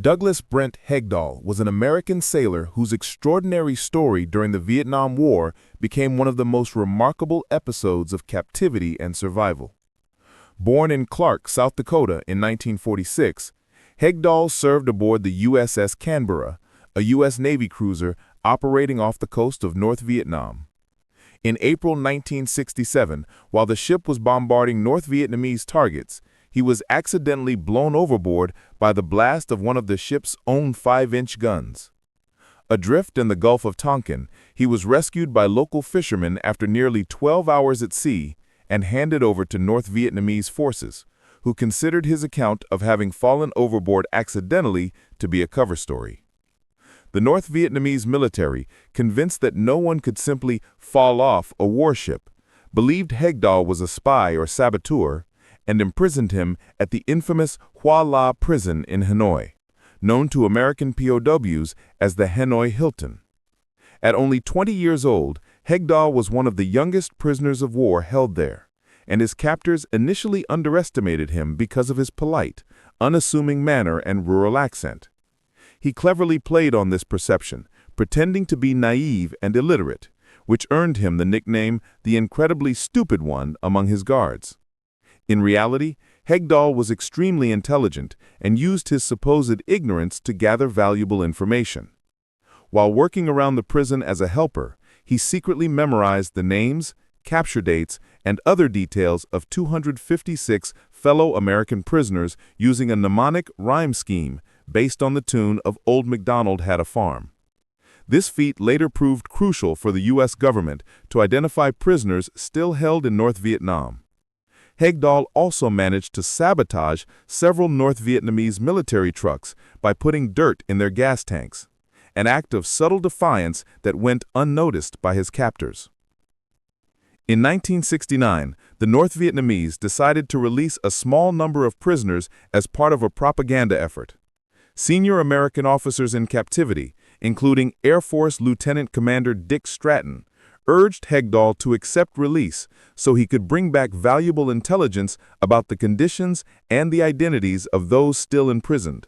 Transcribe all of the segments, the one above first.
Douglas Brent Hegdahl was an American sailor whose extraordinary story during the Vietnam War became one of the most remarkable episodes of captivity and survival. Born in Clark, South Dakota in 1946, Hegdahl served aboard the USS Canberra, a U.S. Navy cruiser operating off the coast of North Vietnam. In April 1967, while the ship was bombarding North Vietnamese targets, he was accidentally blown overboard by the blast of one of the ship's own 5-inch guns. Adrift in the Gulf of Tonkin, he was rescued by local fishermen after nearly 12 hours at sea and handed over to North Vietnamese forces, who considered his account of having fallen overboard accidentally to be a cover story. The North Vietnamese military, convinced that no one could simply fall off a warship, believed Hegdahl was a spy or saboteur, and imprisoned him at the infamous Hoa La prison in Hanoi, known to American POWs as the Hanoi Hilton. At only 20 years old, Hegdahl was one of the youngest prisoners of war held there, and his captors initially underestimated him because of his polite, unassuming manner and rural accent. He cleverly played on this perception, pretending to be naive and illiterate, which earned him the nickname the incredibly stupid one among his guards. In reality, Hegdahl was extremely intelligent and used his supposed ignorance to gather valuable information. While working around the prison as a helper, he secretly memorized the names, capture dates, and other details of 256 fellow American prisoners using a mnemonic rhyme scheme based on the tune of Old MacDonald Had a Farm. This feat later proved crucial for the U.S. government to identify prisoners still held in North Vietnam. Hegdahl also managed to sabotage several North Vietnamese military trucks by putting dirt in their gas tanks, an act of subtle defiance that went unnoticed by his captors. In 1969, the North Vietnamese decided to release a small number of prisoners as part of a propaganda effort. Senior American officers in captivity, including Air Force Lieutenant Commander Dick Stratton, urged Hegdahl to accept release so he could bring back valuable intelligence about the conditions and the identities of those still imprisoned.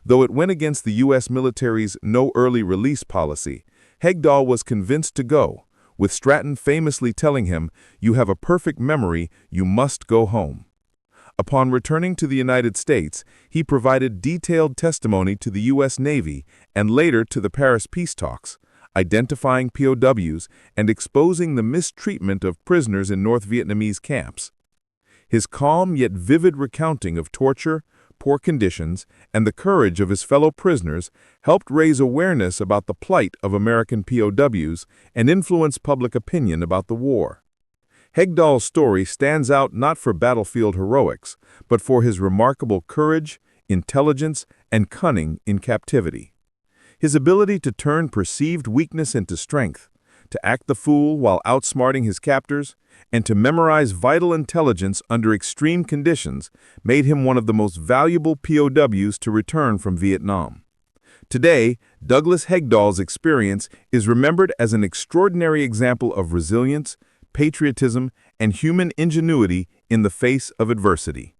Though it went against the U.S. military's no early release policy, Hegdahl was convinced to go, with Stratton famously telling him, "You have a perfect memory, you must go home." Upon returning to the United States, he provided detailed testimony to the U.S. Navy and later to the Paris peace talks, identifying POWs and exposing the mistreatment of prisoners in North Vietnamese camps. His calm yet vivid recounting of torture, poor conditions, and the courage of his fellow prisoners helped raise awareness about the plight of American POWs and influence public opinion about the war. Hegdahl's story stands out not for battlefield heroics, but for his remarkable courage, intelligence, and cunning in captivity. His ability to turn perceived weakness into strength, to act the fool while outsmarting his captors, and to memorize vital intelligence under extreme conditions made him one of the most valuable POWs to return from Vietnam. Today, Douglas Hegdahl's experience is remembered as an extraordinary example of resilience, patriotism, and human ingenuity in the face of adversity.